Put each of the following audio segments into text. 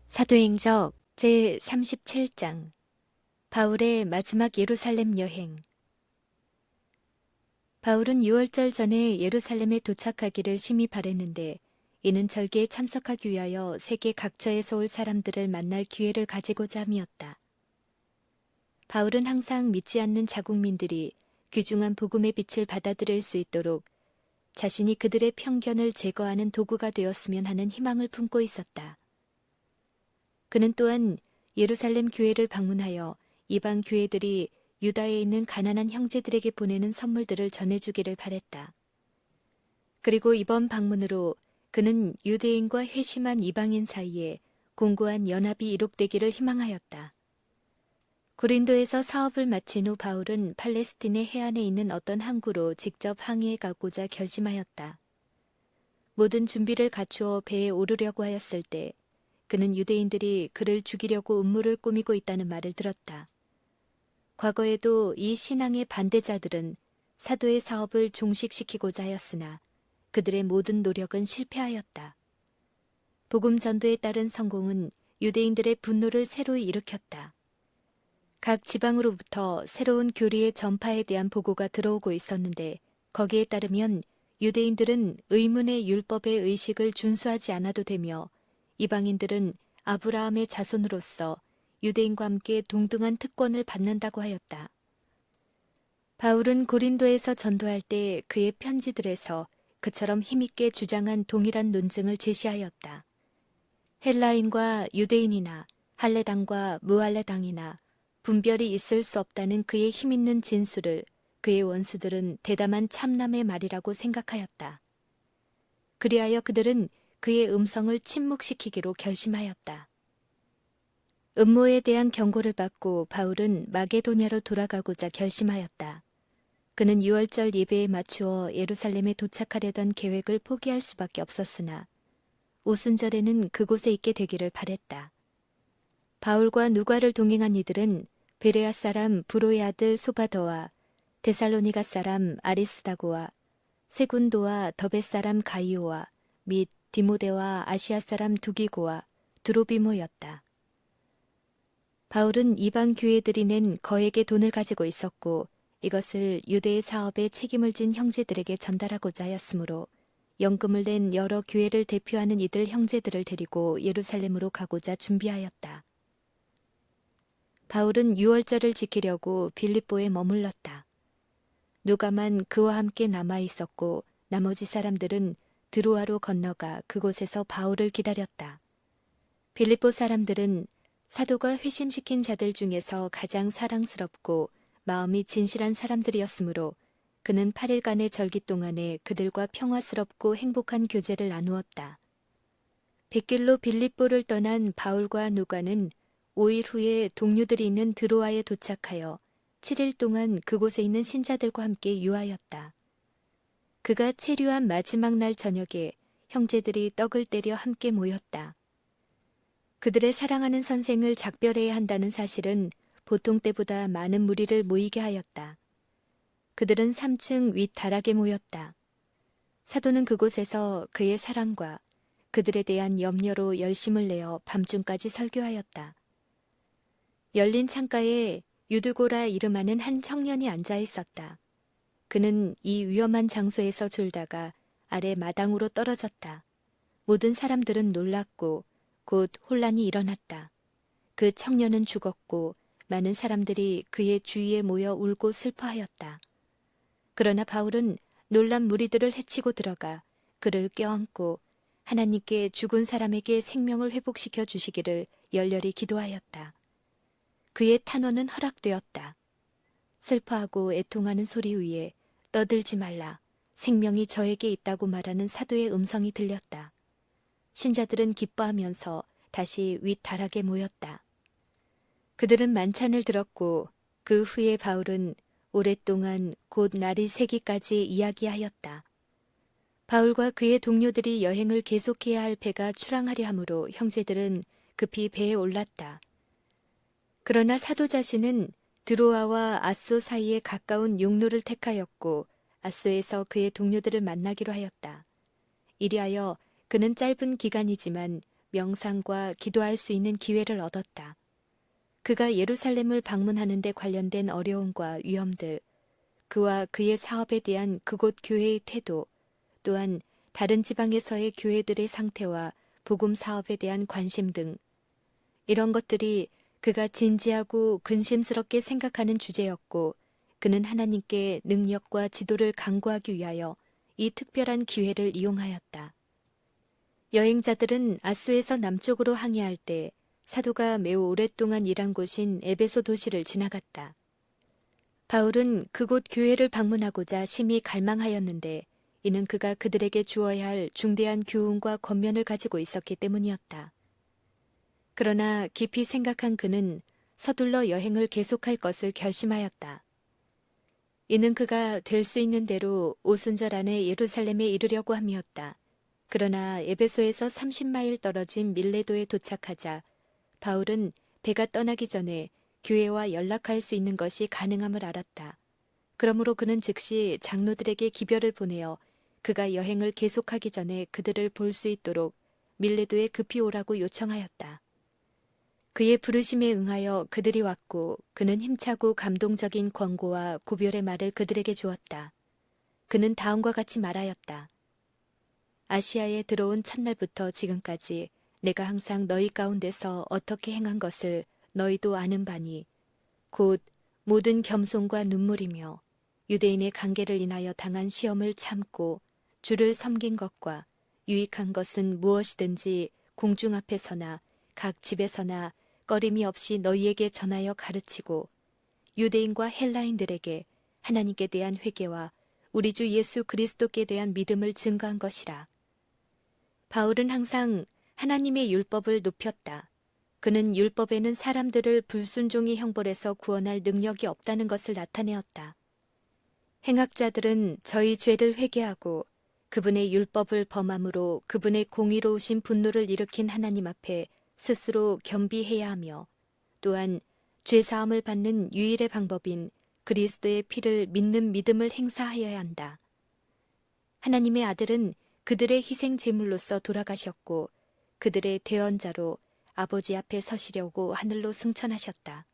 사도행적 제37장 바울의 마지막 예루살렘 여행. 바울은 6월절 전에 예루살렘에 도착하기를 심히 바랬는데 이는 절기에 참석하기 위하여 세계 각처에서 올 사람들을 만날 기회를 가지고자 함이었다. 바울은 항상 믿지 않는 자국민들이 귀중한 복음의 빛을 받아들일 수 있도록 자신이 그들의 편견을 제거하는 도구가 되었으면 하는 희망을 품고 있었다. 그는 또한 예루살렘 교회를 방문하여 이방 교회들이 유다에 있는 가난한 형제들에게 보내는 선물들을 전해주기를 바랬다. 그리고 이번 방문으로 그는 유대인과 회심한 이방인 사이에 공고한 연합이 이룩되기를 희망하였다. 고린도에서 사업을 마친 후 바울은 팔레스틴의 해안에 있는 어떤 항구로 직접 항해해 가고자 결심하였다. 모든 준비를 갖추어 배에 오르려고 하였을 때 그는 유대인들이 그를 죽이려고 음모를 꾸미고 있다는 말을 들었다. 과거에도 이 신앙의 반대자들은 사도의 사업을 종식시키고자 하였으나 그들의 모든 노력은 실패하였다. 복음 전도에 따른 성공은 유대인들의 분노를 새로이 일으켰다. 각 지방으로부터 새로운 교리의 전파에 대한 보고가 들어오고 있었는데 거기에 따르면 유대인들은 의문의 율법의 의식을 준수하지 않아도 되며 이방인들은 아브라함의 자손으로서 유대인과 함께 동등한 특권을 받는다고 하였다. 바울은 고린도에서 전도할 때 그의 편지들에서 그처럼 힘있게 주장한 동일한 논증을 제시하였다. 헬라인과 유대인이나 할레당과 무할레당이나 분별이 있을 수 없다는 그의 힘있는 진술을 그의 원수들은 대담한 참남의 말이라고 생각하였다. 그리하여 그들은 그의 음성을 침묵시키기로 결심하였다. 음모에 대한 경고를 받고 바울은 마게도냐로 돌아가고자 결심하였다. 그는 6월절 예배에 맞추어 예루살렘에 도착하려던 계획을 포기할 수밖에 없었으나 오순절에는 그곳에 있게 되기를 바랬다. 바울과 누가를 동행한 이들은 베레아 사람 브로의 아들 소바더와 데살로니가 사람 아리스다고와 세군도와 더베 사람 가이오와 및 디모데와 아시아 사람 두기고와 드로비모였다. 바울은 이방 교회들이 낸 거액의 돈을 가지고 있었고 이것을 유대의 사업에 책임을 진 형제들에게 전달하고자 하였으므로 연금을 낸 여러 교회를 대표하는 이들 형제들을 데리고 예루살렘으로 가고자 준비하였다. 바울은 6월절을 지키려고 빌립보에 머물렀다. 누가만 그와 함께 남아 있었고 나머지 사람들은 드로아로 건너가 그곳에서 바울을 기다렸다. 빌립보 사람들은 사도가 회심시킨 자들 중에서 가장 사랑스럽고 마음이 진실한 사람들이었으므로 그는 8일간의 절기 동안에 그들과 평화스럽고 행복한 교제를 나누었다. 백길로 빌립보를 떠난 바울과 누가는 5일 후에 동료들이 있는 드로아에 도착하여 7일 동안 그곳에 있는 신자들과 함께 유하였다. 그가 체류한 마지막 날 저녁에 형제들이 떡을 때려 함께 모였다. 그들의 사랑하는 선생을 작별해야 한다는 사실은 보통 때보다 많은 무리를 모이게 하였다. 그들은 3층 윗다락에 모였다. 사도는 그곳에서 그의 사랑과 그들에 대한 염려로 열심을 내어 밤중까지 설교하였다. 열린 창가에 유드고라 이름하는 한 청년이 앉아 있었다. 그는 이 위험한 장소에서 졸다가 아래 마당으로 떨어졌다. 모든 사람들은 놀랐고 곧 혼란이 일어났다. 그 청년은 죽었고 많은 사람들이 그의 주위에 모여 울고 슬퍼하였다. 그러나 바울은 놀란 무리들을 해치고 들어가 그를 껴안고 하나님께 죽은 사람에게 생명을 회복시켜 주시기를 열렬히 기도하였다. 그의 탄원은 허락되었다. 슬퍼하고 애통하는 소리 위에 떠들지 말라. 생명이 저에게 있다고 말하는 사도의 음성이 들렸다. 신자들은 기뻐하면서 다시 윗다락에 모였다. 그들은 만찬을 들었고 그 후에 바울은 오랫동안 곧 날이 새기까지 이야기하였다. 바울과 그의 동료들이 여행을 계속해야 할 배가 출항하려 하므로 형제들은 급히 배에 올랐다. 그러나 사도 자신은 드로아와 아소 사이에 가까운 용로를 택하였고 아소에서 그의 동료들을 만나기로 하였다. 이리하여 그는 짧은 기간이지만 명상과 기도할 수 있는 기회를 얻었다. 그가 예루살렘을 방문하는 데 관련된 어려움과 위험들, 그와 그의 사업에 대한 그곳 교회의 태도, 또한 다른 지방에서의 교회들의 상태와 복음 사업에 대한 관심 등 이런 것들이 그가 진지하고 근심스럽게 생각하는 주제였고 그는 하나님께 능력과 지도를 간구하기 위하여 이 특별한 기회를 이용하였다. 여행자들은 아수에서 남쪽으로 항해할 때 사도가 매우 오랫동안 일한 곳인 에베소 도시를 지나갔다. 바울은 그곳 교회를 방문하고자 심히 갈망하였는데 이는 그가 그들에게 주어야 할 중대한 교훈과 권면을 가지고 있었기 때문이었다. 그러나 깊이 생각한 그는 서둘러 여행을 계속할 것을 결심하였다. 이는 그가 될 수 있는 대로 오순절 안에 예루살렘에 이르려고 함이었다. 그러나 에베소에서 30마일 떨어진 밀레도에 도착하자 바울은 배가 떠나기 전에 교회와 연락할 수 있는 것이 가능함을 알았다. 그러므로 그는 즉시 장로들에게 기별을 보내어 그가 여행을 계속하기 전에 그들을 볼 수 있도록 밀레도에 급히 오라고 요청하였다. 그의 부르심에 응하여 그들이 왔고 그는 힘차고 감동적인 권고와 구별의 말을 그들에게 주었다. 그는 다음과 같이 말하였다. 아시아에 들어온 첫날부터 지금까지 내가 항상 너희 가운데서 어떻게 행한 것을 너희도 아는 바니 곧 모든 겸손과 눈물이며 유대인의 관계를 인하여 당한 시험을 참고 주를 섬긴 것과 유익한 것은 무엇이든지 공중 앞에서나 각 집에서나 꺼림이 없이 너희에게 전하여 가르치고 유대인과 헬라인들에게 하나님께 대한 회개와 우리 주 예수 그리스도께 대한 믿음을 증거한 것이라. 바울은 항상 하나님의 율법을 높였다. 그는 율법에는 사람들을 불순종의 형벌에서 구원할 능력이 없다는 것을 나타내었다. 행악자들은 저희 죄를 회개하고 그분의 율법을 범함으로 그분의 공의로우신 분노를 일으킨 하나님 앞에 스스로 겸비해야 하며 또한 죄사함을 받는 유일의 방법인 그리스도의 피를 믿는 믿음을 행사하여야 한다. 하나님의 아들은 그들의 희생 제물로서 돌아가셨고 그들의 대언자로 아버지 앞에 서시려고 하늘로 승천하셨다.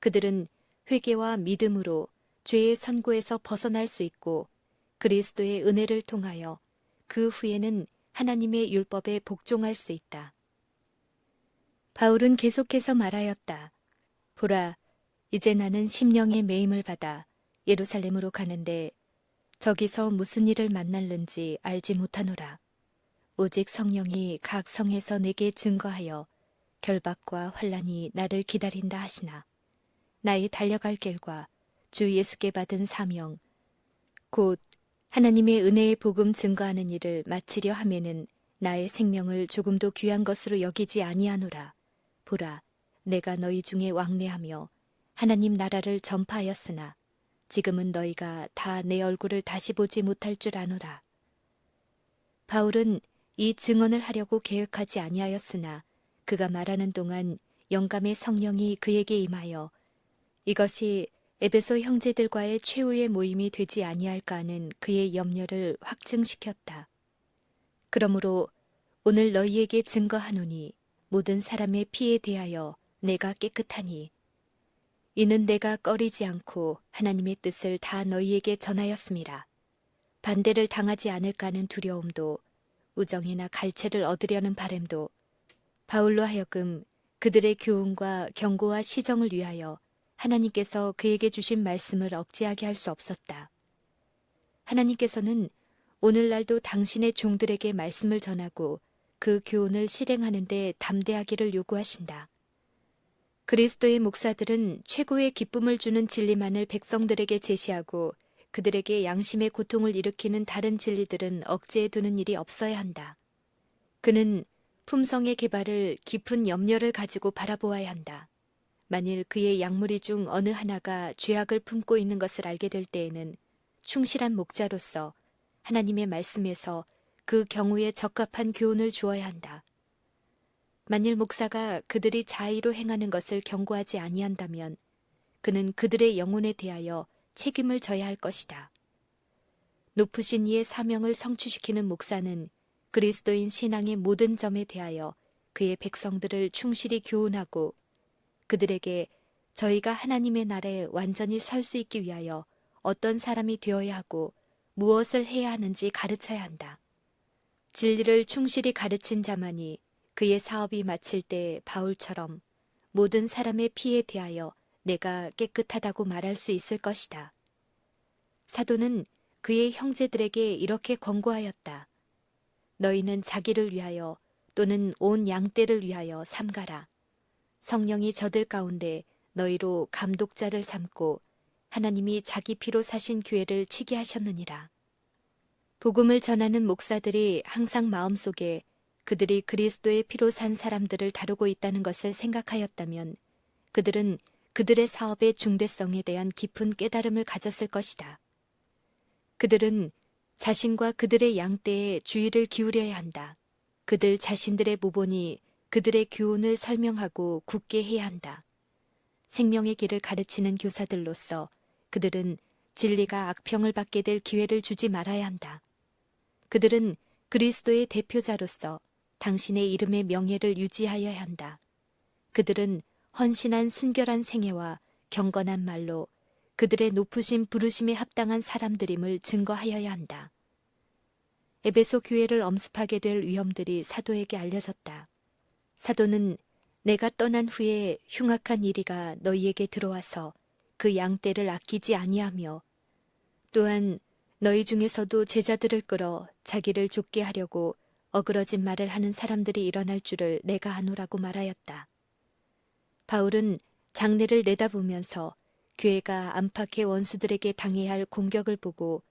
그들은 회개와 믿음으로 죄의 선고에서 벗어날 수 있고 그리스도의 은혜를 통하여 그 후에는 하나님의 율법에 복종할 수 있다. 바울은 계속해서 말하였다. 보라, 이제 나는 심령의 매임을 받아 예루살렘으로 가는데 저기서 무슨 일을 만날는지 알지 못하노라. 오직 성령이 각 성에서 내게 증거하여 결박과 환난이 나를 기다린다 하시나 나의 달려갈 길과 주 예수께 받은 사명 곧 하나님의 은혜의 복음 증거하는 일을 마치려 하면은 나의 생명을 조금도 귀한 것으로 여기지 아니하노라. 보라, 내가 너희 중에 왕래하며 하나님 나라를 전파하였으나 지금은 너희가 다 내 얼굴을 다시 보지 못할 줄 아노라. 바울은 이 증언을 하려고 계획하지 아니하였으나 그가 말하는 동안 영감의 성령이 그에게 임하여 이것이 에베소 형제들과의 최후의 모임이 되지 아니할까 하는 그의 염려를 확증시켰다. 그러므로 오늘 너희에게 증거하노니 모든 사람의 피에 대하여 내가 깨끗하니 이는 내가 꺼리지 않고 하나님의 뜻을 다 너희에게 전하였음이라. 반대를 당하지 않을까 하는 두려움도 우정이나 갈채를 얻으려는 바램도 바울로 하여금 그들의 교훈과 경고와 시정을 위하여 하나님께서 그에게 주신 말씀을 억제하게 할 수 없었다. 하나님께서는 오늘날도 당신의 종들에게 말씀을 전하고 그 교훈을 실행하는 데 담대하기를 요구하신다. 그리스도의 목사들은 최고의 기쁨을 주는 진리만을 백성들에게 제시하고 그들에게 양심의 고통을 일으키는 다른 진리들은 억제해 두는 일이 없어야 한다. 그는 품성의 개발을 깊은 염려를 가지고 바라보아야 한다. 만일 그의 약물이 중 어느 하나가 죄악을 품고 있는 것을 알게 될 때에는 충실한 목자로서 하나님의 말씀에서 그 경우에 적합한 교훈을 주어야 한다. 만일 목사가 그들이 자의로 행하는 것을 경고하지 아니한다면 그는 그들의 영혼에 대하여 책임을 져야 할 것이다. 높으신 이의 사명을 성취시키는 목사는 그리스도인 신앙의 모든 점에 대하여 그의 백성들을 충실히 교훈하고 그들에게 저희가 하나님의 날에 완전히 설 수 있기 위하여 어떤 사람이 되어야 하고 무엇을 해야 하는지 가르쳐야 한다. 진리를 충실히 가르친 자만이 그의 사업이 마칠 때 바울처럼 모든 사람의 피에 대하여 내가 깨끗하다고 말할 수 있을 것이다. 사도는 그의 형제들에게 이렇게 권고하였다. 너희는 자기를 위하여 또는 온 양떼를 위하여 삼가라. 성령이 저들 가운데 너희로 감독자를 삼고 하나님이 자기 피로 사신 교회를 치게 하셨느니라. 복음을 전하는 목사들이 항상 마음속에 그들이 그리스도의 피로 산 사람들을 다루고 있다는 것을 생각하였다면 그들은 그들의 사업의 중대성에 대한 깊은 깨달음을 가졌을 것이다. 그들은 자신과 그들의 양떼에 주의를 기울여야 한다. 그들 자신들의 모본이 그들의 교훈을 설명하고 굳게 해야 한다. 생명의 길을 가르치는 교사들로서 그들은 진리가 악평을 받게 될 기회를 주지 말아야 한다. 그들은 그리스도의 대표자로서 당신의 이름의 명예를 유지하여야 한다. 그들은 헌신한 순결한 생애와 경건한 말로 그들의 높으신 부르심에 합당한 사람들임을 증거하여야 한다. 에베소 교회를 엄습하게 될 위험들이 사도에게 알려졌다. 사도는 내가 떠난 후에 흉악한 이리가 너희에게 들어와서 그 양떼를 아끼지 아니하며 또한 너희 중에서도 제자들을 끌어 자기를 쫓게 하려고 어그러진 말을 하는 사람들이 일어날 줄을 내가 아노라고 말하였다. 바울은 장래를 내다보면서 교회가 안팎의 원수들에게 당해야 할 공격을 보고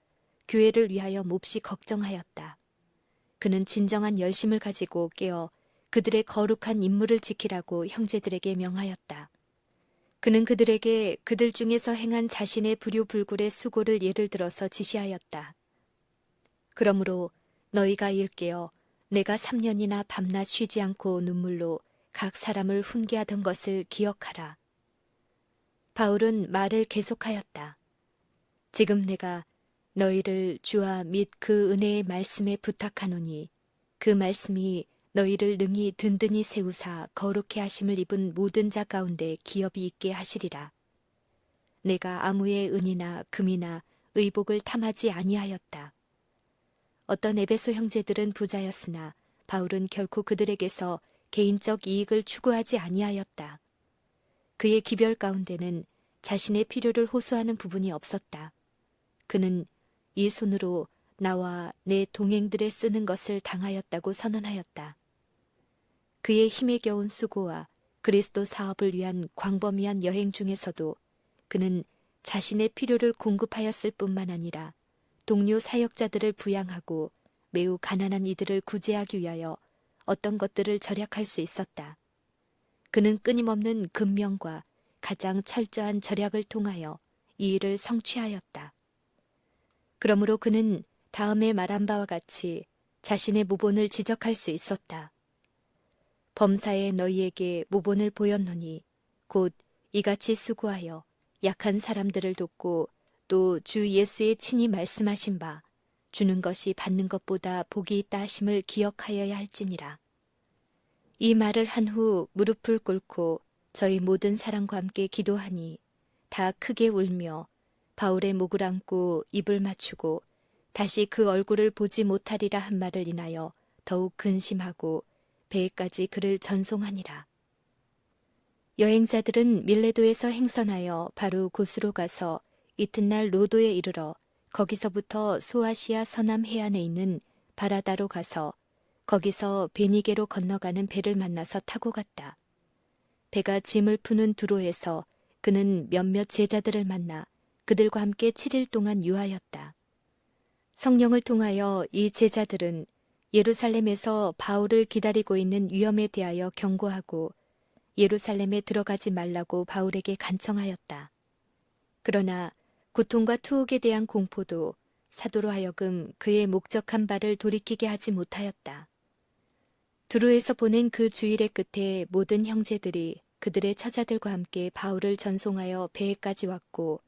교회를 위하여 몹시 걱정하였다. 그는 진정한 열심을 가지고 깨어 그들의 거룩한 임무를 지키라고 형제들에게 명하였다. 그는 그들에게 그들 중에서 행한 자신의 불효불굴의 수고를 예를 들어서 지시하였다. 그러므로 너희가 일깨어 내가 3년이나 밤낮 쉬지 않고 눈물로 각 사람을 훈계하던 것을 기억하라. 바울은 말을 계속하였다. 지금 내가 너희를 주와 및 그 은혜의 말씀에 부탁하노니 그 말씀이 너희를 능히 든든히 세우사 거룩해 하심을 입은 모든 자 가운데 기업이 있게 하시리라. 내가 아무의 은이나 금이나 의복을 탐하지 아니하였다. 어떤 에베소 형제들은 부자였으나 바울은 결코 그들에게서 개인적 이익을 추구하지 아니하였다. 그의 기별 가운데는 자신의 필요를 호소하는 부분이 없었다. 그는 이 손으로 나와 내 동행들의 쓰는 것을 당하였다고 선언하였다. 그의 힘에 겨운 수고와 그리스도 사업을 위한 광범위한 여행 중에서도 그는 자신의 필요를 공급하였을 뿐만 아니라 동료 사역자들을 부양하고 매우 가난한 이들을 구제하기 위하여 어떤 것들을 절약할 수 있었다. 그는 끊임없는 근면과 가장 철저한 절약을 통하여 이 일을 성취하였다. 그러므로 그는 다음에 말한 바와 같이 자신의 모본을 지적할 수 있었다. 범사에 너희에게 모본을 보였노니 곧 이같이 수고하여 약한 사람들을 돕고 또 주 예수의 친히 말씀하신 바 주는 것이 받는 것보다 복이 있다 하심을 기억하여야 할지니라. 이 말을 한 후 무릎을 꿇고 저희 모든 사람과 함께 기도하니 다 크게 울며 바울의 목을 안고 입을 맞추고 다시 그 얼굴을 보지 못하리라 한 말을 인하여 더욱 근심하고 배에까지 그를 전송하니라. 여행자들은 밀레도에서 행선하여 바로 곳으로 가서 이튿날 로도에 이르러 거기서부터 소아시아 서남 해안에 있는 바라다로 가서 거기서 베니게로 건너가는 배를 만나서 타고 갔다. 배가 짐을 푸는 두로에서 그는 몇몇 제자들을 만나 그들과 함께 7일 동안 유하였다. 성령을 통하여 이 제자들은 예루살렘에서 바울을 기다리고 있는 위험에 대하여 경고하고 예루살렘에 들어가지 말라고 바울에게 간청하였다. 그러나 고통과 투옥에 대한 공포도 사도로 하여금 그의 목적한 바를 돌이키게 하지 못하였다. 두로에서 보낸 그 주일의 끝에 모든 형제들이 그들의 처자들과 함께 바울을 전송하여 배에까지 왔고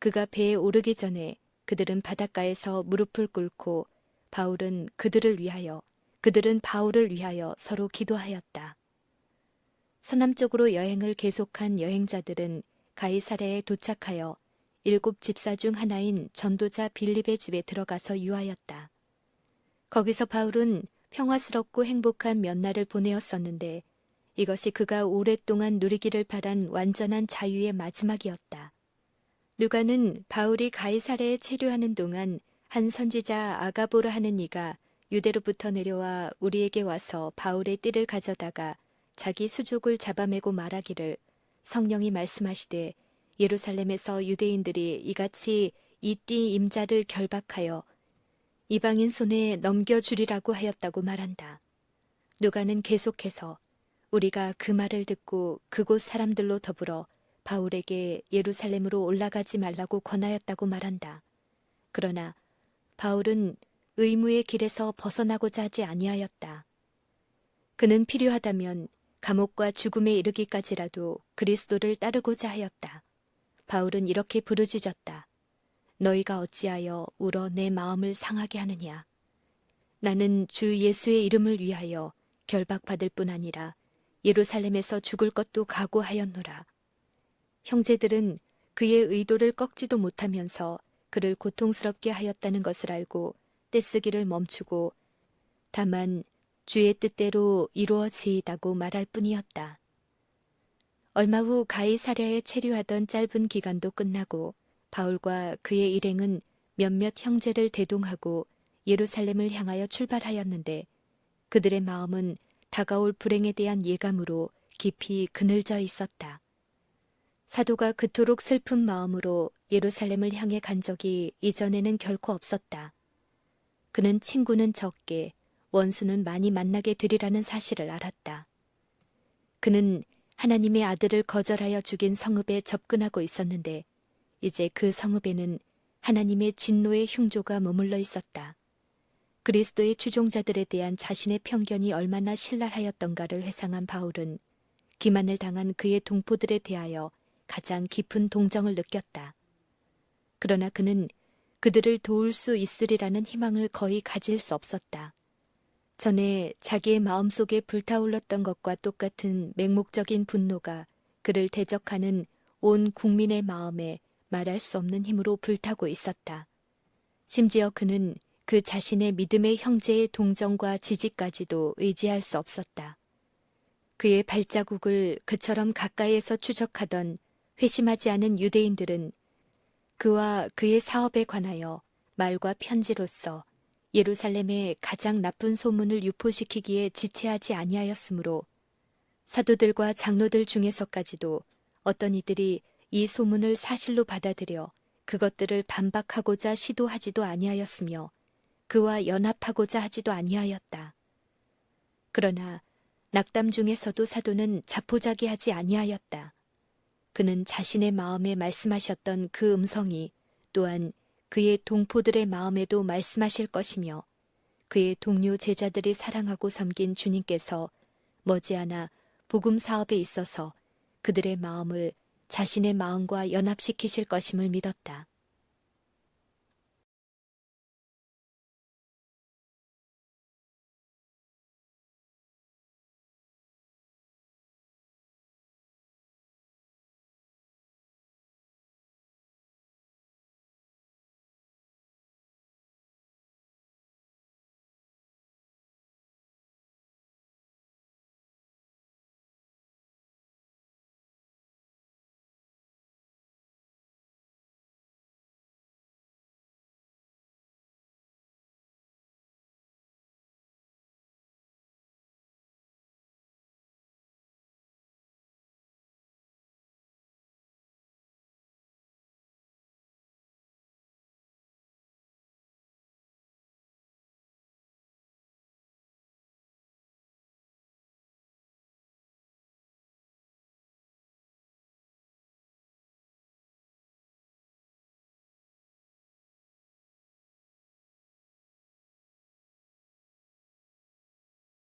그가 배에 오르기 전에 그들은 바닷가에서 무릎을 꿇고 바울은 그들을 위하여 그들은 바울을 위하여 서로 기도하였다. 서남쪽으로 여행을 계속한 여행자들은 가이사랴에 도착하여 7 집사 중 하나인 전도자 빌립의 집에 들어가서 유하였다. 거기서 바울은 평화스럽고 행복한 몇 날을 보내었었는데 이것이 그가 오랫동안 누리기를 바란 완전한 자유의 마지막이었다. 누가는 바울이 가이사랴에 체류하는 동안 한 선지자 아가보라 하는 이가 유대로부터 내려와 우리에게 와서 바울의 띠를 가져다가 자기 수족을 잡아매고 말하기를 성령이 말씀하시되 예루살렘에서 유대인들이 이같이 이 띠 임자를 결박하여 이방인 손에 넘겨주리라고 하였다고 말한다. 누가는 계속해서 우리가 그 말을 듣고 그곳 사람들로 더불어 바울에게 예루살렘으로 올라가지 말라고 권하였다고 말한다. 그러나 바울은 의무의 길에서 벗어나고자 하지 아니하였다. 그는 필요하다면 감옥과 죽음에 이르기까지라도 그리스도를 따르고자 하였다. 바울은 이렇게 부르짖었다. 너희가 어찌하여 울어 내 마음을 상하게 하느냐. 나는 주 예수의 이름을 위하여 결박받을 뿐 아니라 예루살렘에서 죽을 것도 각오하였노라. 형제들은 그의 의도를 꺾지도 못하면서 그를 고통스럽게 하였다는 것을 알고 떼쓰기를 멈추고 다만 주의 뜻대로 이루어지이다고 말할 뿐이었다. 얼마 후 가이사랴에 체류하던 짧은 기간도 끝나고 바울과 그의 일행은 몇몇 형제를 대동하고 예루살렘을 향하여 출발하였는데 그들의 마음은 다가올 불행에 대한 예감으로 깊이 그늘져 있었다. 사도가 그토록 슬픈 마음으로 예루살렘을 향해 간 적이 이전에는 결코 없었다. 그는 친구는 적게 원수는 많이 만나게 되리라는 사실을 알았다. 그는 하나님의 아들을 거절하여 죽인 성읍에 접근하고 있었는데 이제 그 성읍에는 하나님의 진노의 흉조가 머물러 있었다. 그리스도의 추종자들에 대한 자신의 편견이 얼마나 신랄하였던가를 회상한 바울은 기만을 당한 그의 동포들에 대하여 가장 깊은 동정을 느꼈다. 그러나 그는 그들을 도울 수 있으리라는 희망을 거의 가질 수 없었다. 전에 자기의 마음속에 불타올랐던 것과 똑같은 맹목적인 분노가 그를 대적하는 온 국민의 마음에 말할 수 없는 힘으로 불타고 있었다. 심지어 그는 그 자신의 믿음의 형제의 동정과 지지까지도 의지할 수 없었다. 그의 발자국을 그처럼 가까이에서 추적하던 회심하지 않은 유대인들은 그와 그의 사업에 관하여 말과 편지로서 예루살렘의 가장 나쁜 소문을 유포시키기에 지체하지 아니하였으므로 사도들과 장로들 중에서까지도 어떤 이들이 이 소문을 사실로 받아들여 그것들을 반박하고자 시도하지도 아니하였으며 그와 연합하고자 하지도 아니하였다. 그러나 낙담 중에서도 사도는 자포자기하지 아니하였다. 그는 자신의 마음에 말씀하셨던 그 음성이 또한 그의 동포들의 마음에도 말씀하실 것이며 그의 동료 제자들이 사랑하고 섬긴 주님께서 머지않아 복음 사업에 있어서 그들의 마음을 자신의 마음과 연합시키실 것임을 믿었다.